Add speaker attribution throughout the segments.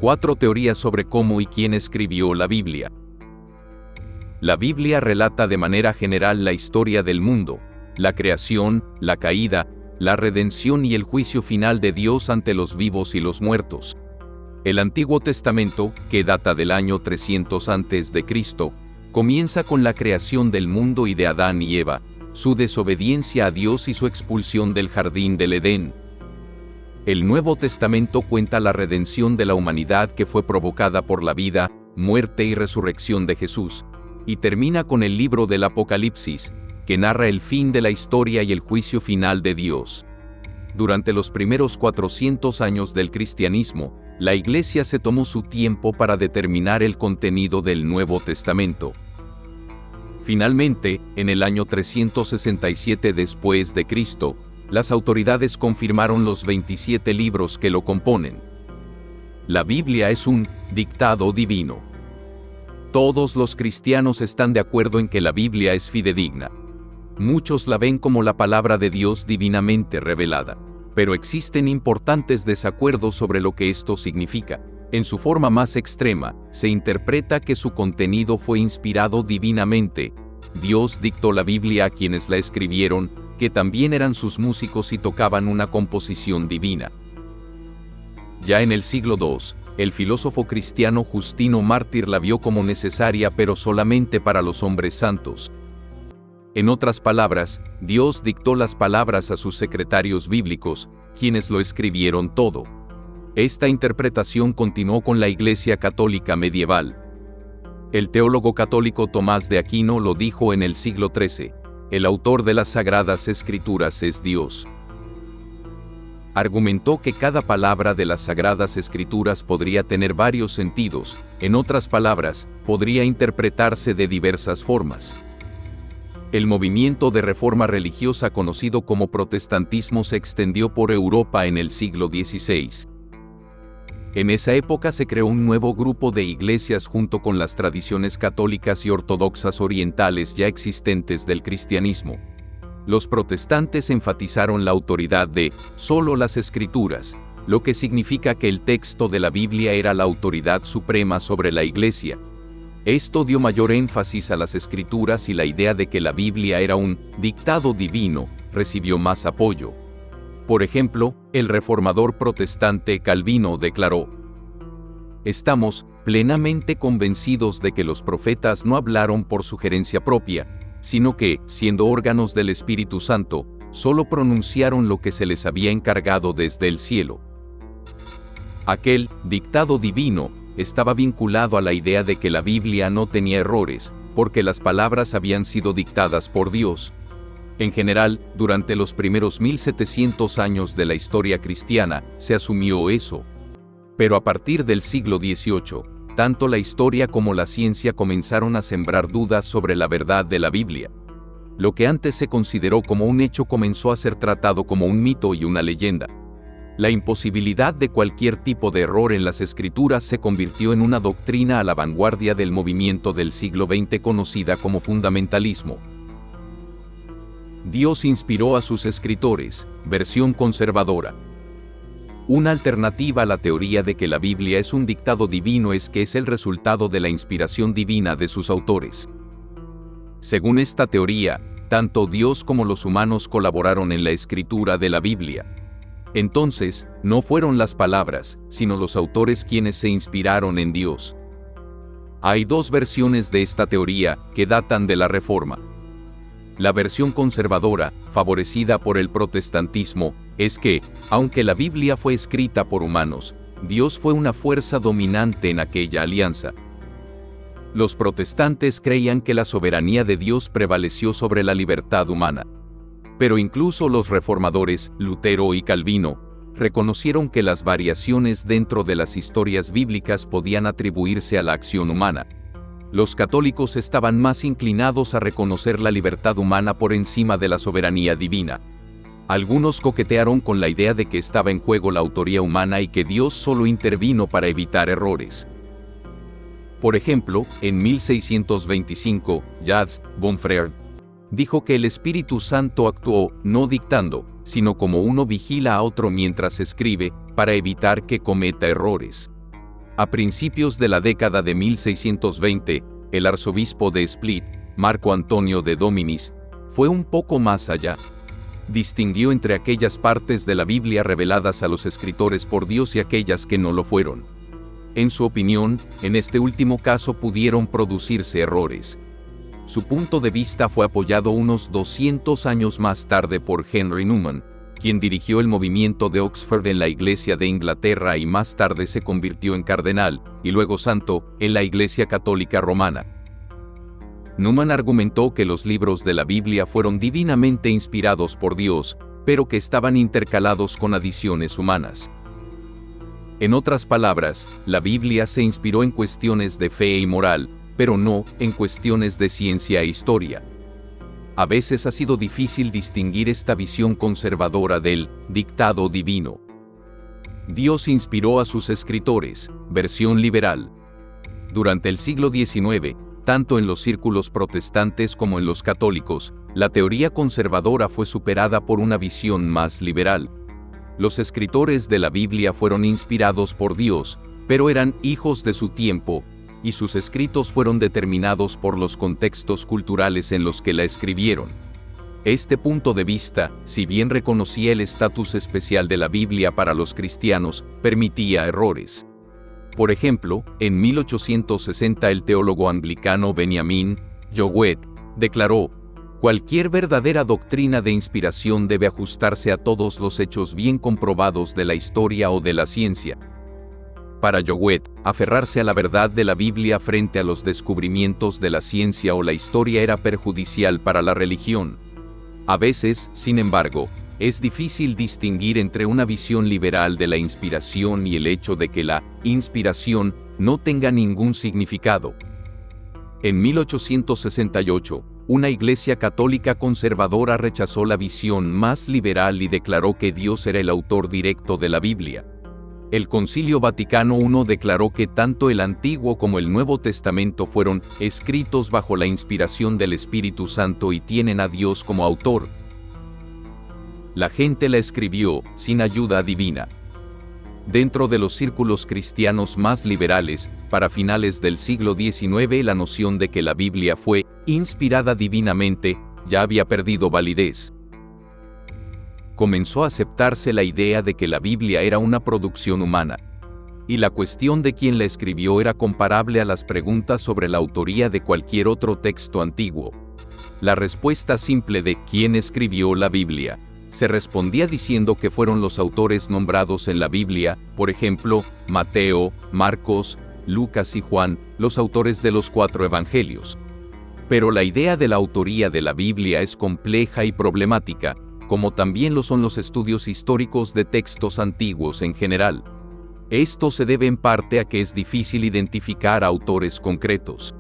Speaker 1: 4 teorías sobre cómo y quién escribió la Biblia. La Biblia relata de manera general la historia del mundo, la creación, la caída, la redención y el juicio final de Dios ante los vivos y los muertos. El Antiguo Testamento, que data del año 300 a.C., comienza con la creación del mundo y de Adán y Eva, su desobediencia a Dios y su expulsión del jardín del Edén. El Nuevo Testamento cuenta la redención de la humanidad que fue provocada por la vida, muerte y resurrección de Jesús, y termina con el libro del Apocalipsis, que narra el fin de la historia y el juicio final de Dios. Durante los primeros 400 años del cristianismo, la Iglesia se tomó su tiempo para determinar el contenido del Nuevo Testamento. Finalmente, en el año 367 después de Cristo, las autoridades confirmaron los 27 libros que lo componen. La Biblia es un dictado divino. Todos los cristianos están de acuerdo en que la Biblia es fidedigna. Muchos la ven como la palabra de Dios divinamente revelada, pero existen importantes desacuerdos sobre lo que esto significa. En su forma más extrema, se interpreta que su contenido fue inspirado divinamente. Dios dictó la Biblia a quienes la escribieron, que también eran sus músicos y tocaban una composición divina. Ya en el siglo II, el filósofo cristiano Justino Mártir la vio como necesaria pero solamente para los hombres santos. En otras palabras, Dios dictó las palabras a sus secretarios bíblicos, quienes lo escribieron todo. Esta interpretación continuó con la Iglesia Católica medieval. El teólogo católico Tomás de Aquino lo dijo en el siglo XIII: el autor de las Sagradas Escrituras es Dios. Argumentó que cada palabra de las Sagradas Escrituras podría tener varios sentidos, en otras palabras, podría interpretarse de diversas formas. El movimiento de reforma religiosa conocido como protestantismo se extendió por Europa en el siglo XVI. En esa época se creó un nuevo grupo de iglesias junto con las tradiciones católicas y ortodoxas orientales ya existentes del cristianismo. Los protestantes enfatizaron la autoridad de solo las Escrituras, lo que significa que el texto de la Biblia era la autoridad suprema sobre la Iglesia. Esto dio mayor énfasis a las Escrituras y la idea de que la Biblia era un dictado divino recibió más apoyo. Por ejemplo, el reformador protestante Calvino declaró: «Estamos plenamente convencidos de que los profetas no hablaron por sugerencia propia, sino que, siendo órganos del Espíritu Santo, solo pronunciaron lo que se les había encargado desde el cielo». Aquel dictado divino estaba vinculado a la idea de que la Biblia no tenía errores, porque las palabras habían sido dictadas por Dios. En general, durante los primeros 1700 años de la historia cristiana, se asumió eso. Pero a partir del siglo XVIII, tanto la historia como la ciencia comenzaron a sembrar dudas sobre la verdad de la Biblia. Lo que antes se consideró como un hecho comenzó a ser tratado como un mito y una leyenda. La imposibilidad de cualquier tipo de error en las Escrituras se convirtió en una doctrina a la vanguardia del movimiento del siglo XX conocida como fundamentalismo. Dios inspiró a sus escritores, versión conservadora. Una alternativa a la teoría de que la Biblia es un dictado divino es que es el resultado de la inspiración divina de sus autores. Según esta teoría, tanto Dios como los humanos colaboraron en la escritura de la Biblia. Entonces, no fueron las palabras, sino los autores quienes se inspiraron en Dios. Hay dos versiones de esta teoría, que datan de la Reforma. La versión conservadora, favorecida por el protestantismo, es que, aunque la Biblia fue escrita por humanos, Dios fue una fuerza dominante en aquella alianza. Los protestantes creían que la soberanía de Dios prevaleció sobre la libertad humana. Pero incluso los reformadores, Lutero y Calvino, reconocieron que las variaciones dentro de las historias bíblicas podían atribuirse a la acción humana. Los católicos estaban más inclinados a reconocer la libertad humana por encima de la soberanía divina. Algunos coquetearon con la idea de que estaba en juego la autoría humana y que Dios solo intervino para evitar errores. Por ejemplo, en 1625, Jacques Bonfrère dijo que el Espíritu Santo actuó, no dictando, sino como uno vigila a otro mientras escribe, para evitar que cometa errores. A principios de la década de 1620, el arzobispo de Split, Marco Antonio de Dominis, fue un poco más allá. Distinguió entre aquellas partes de la Biblia reveladas a los escritores por Dios y aquellas que no lo fueron. En su opinión, en este último caso pudieron producirse errores. Su punto de vista fue apoyado unos 200 años más tarde por Henry Newman, quien dirigió el movimiento de Oxford en la Iglesia de Inglaterra y más tarde se convirtió en cardenal, y luego santo, en la Iglesia Católica Romana. Newman argumentó que los libros de la Biblia fueron divinamente inspirados por Dios, pero que estaban intercalados con adiciones humanas. En otras palabras, la Biblia se inspiró en cuestiones de fe y moral, pero no en cuestiones de ciencia e historia. A veces ha sido difícil distinguir esta visión conservadora del dictado divino. Dios inspiró a sus escritores, versión liberal. Durante el siglo XIX, tanto en los círculos protestantes como en los católicos, la teoría conservadora fue superada por una visión más liberal. Los escritores de la Biblia fueron inspirados por Dios, pero eran hijos de su tiempo, y sus escritos fueron determinados por los contextos culturales en los que la escribieron. Este punto de vista, si bien reconocía el estatus especial de la Biblia para los cristianos, permitía errores. Por ejemplo, en 1860 el teólogo anglicano Benjamin Jowett declaró: "Cualquier verdadera doctrina de inspiración debe ajustarse a todos los hechos bien comprobados de la historia o de la ciencia". Para Jowett, aferrarse a la verdad de la Biblia frente a los descubrimientos de la ciencia o la historia era perjudicial para la religión. A veces, sin embargo, es difícil distinguir entre una visión liberal de la inspiración y el hecho de que la inspiración no tenga ningún significado. En 1868, una iglesia católica conservadora rechazó la visión más liberal y declaró que Dios era el autor directo de la Biblia. El Concilio Vaticano I declaró que tanto el Antiguo como el Nuevo Testamento fueron escritos bajo la inspiración del Espíritu Santo y tienen a Dios como autor. La gente la escribió sin ayuda divina. Dentro de los círculos cristianos más liberales, para finales del siglo XIX la noción de que la Biblia fue inspirada divinamente ya había perdido validez. Comenzó a aceptarse la idea de que la Biblia era una producción humana, y la cuestión de quién la escribió era comparable a las preguntas sobre la autoría de cualquier otro texto antiguo. La respuesta simple de ¿quién escribió la Biblia? Se respondía diciendo que fueron los autores nombrados en la Biblia, por ejemplo, Mateo, Marcos, Lucas y Juan, los autores de los 4 evangelios. Pero la idea de la autoría de la Biblia es compleja y problemática, como también lo son los estudios históricos de textos antiguos en general. Esto se debe en parte a que es difícil identificar autores concretos.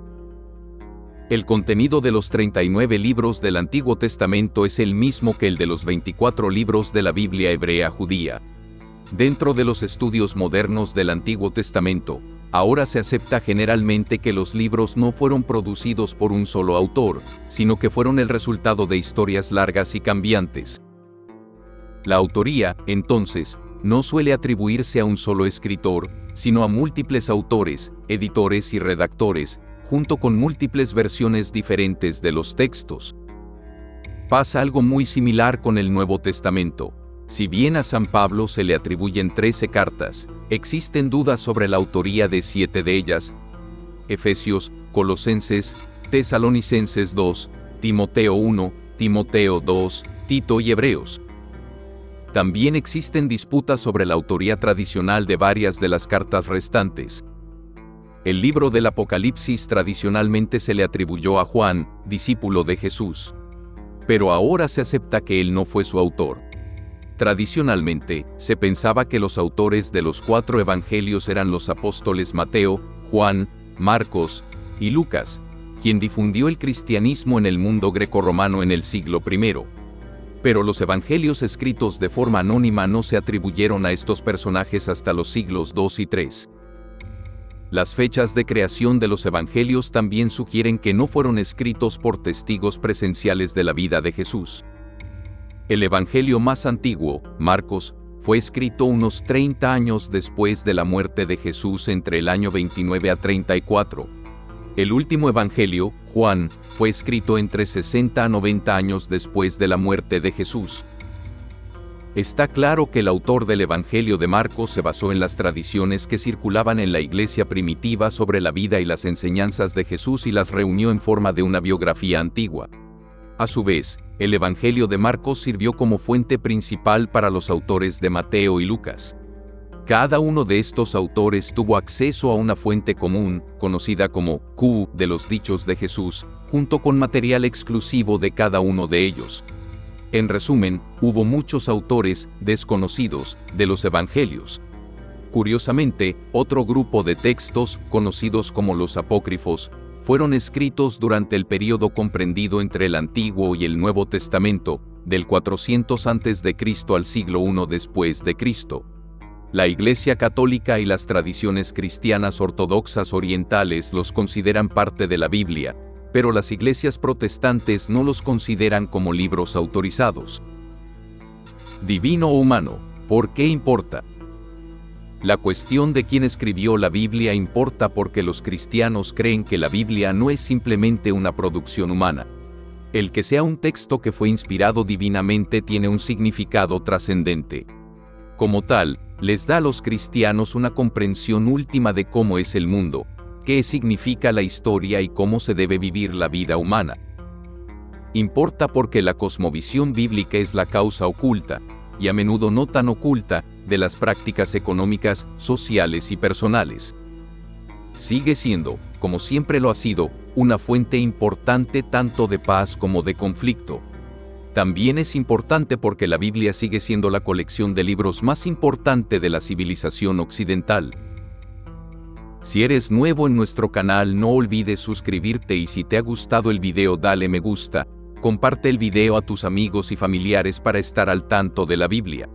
Speaker 1: El contenido de los 39 libros del Antiguo Testamento es el mismo que el de los 24 libros de la Biblia hebrea judía. Dentro de los estudios modernos del Antiguo Testamento, ahora se acepta generalmente que los libros no fueron producidos por un solo autor, sino que fueron el resultado de historias largas y cambiantes. La autoría, entonces, no suele atribuirse a un solo escritor, sino a múltiples autores, editores y redactores, junto con múltiples versiones diferentes de los textos. Pasa algo muy similar con el Nuevo Testamento. Si bien a San Pablo se le atribuyen 13 cartas, existen dudas sobre la autoría de 7 de ellas: Efesios, Colosenses, Tesalonicenses 2, Timoteo 1, Timoteo 2, Tito y Hebreos. También existen disputas sobre la autoría tradicional de varias de las cartas restantes. El libro del Apocalipsis tradicionalmente se le atribuyó a Juan, discípulo de Jesús. Pero ahora se acepta que él no fue su autor. Tradicionalmente, se pensaba que los autores de los 4 evangelios eran los apóstoles Mateo, Juan, Marcos y Lucas, quien difundió el cristianismo en el mundo grecorromano en el siglo I. Pero los evangelios escritos de forma anónima no se atribuyeron a estos personajes hasta los siglos II y III. Las fechas de creación de los evangelios también sugieren que no fueron escritos por testigos presenciales de la vida de Jesús. El evangelio más antiguo, Marcos, fue escrito unos 30 años después de la muerte de Jesús, entre el año 29 a 34. El último Evangelio, Juan, fue escrito entre 60 a 90 años después de la muerte de Jesús. Está claro que el autor del Evangelio de Marcos se basó en las tradiciones que circulaban en la iglesia primitiva sobre la vida y las enseñanzas de Jesús y las reunió en forma de una biografía antigua. A su vez, el Evangelio de Marcos sirvió como fuente principal para los autores de Mateo y Lucas. Cada uno de estos autores tuvo acceso a una fuente común, conocida como Q de los dichos de Jesús, junto con material exclusivo de cada uno de ellos. En resumen, hubo muchos autores desconocidos de los evangelios. Curiosamente, otro grupo de textos, conocidos como los apócrifos, fueron escritos durante el período comprendido entre el Antiguo y el Nuevo Testamento, del 400 a.C. al siglo I después de Cristo. La Iglesia Católica y las tradiciones cristianas ortodoxas orientales los consideran parte de la Biblia, pero las iglesias protestantes no los consideran como libros autorizados. Divino o humano, ¿por qué importa? La cuestión de quién escribió la Biblia importa porque los cristianos creen que la Biblia no es simplemente una producción humana. El que sea un texto que fue inspirado divinamente tiene un significado trascendente. Como tal, les da a los cristianos una comprensión última de cómo es el mundo, qué significa la historia y cómo se debe vivir la vida humana. Importa porque la cosmovisión bíblica es la causa oculta, y a menudo no tan oculta, de las prácticas económicas, sociales y personales. Sigue siendo, como siempre lo ha sido, una fuente importante tanto de paz como de conflicto. También es importante porque la Biblia sigue siendo la colección de libros más importante de la civilización occidental. Si eres nuevo en nuestro canal, no olvides suscribirte y si te ha gustado el video dale me gusta, comparte el video a tus amigos y familiares para estar al tanto de la Biblia.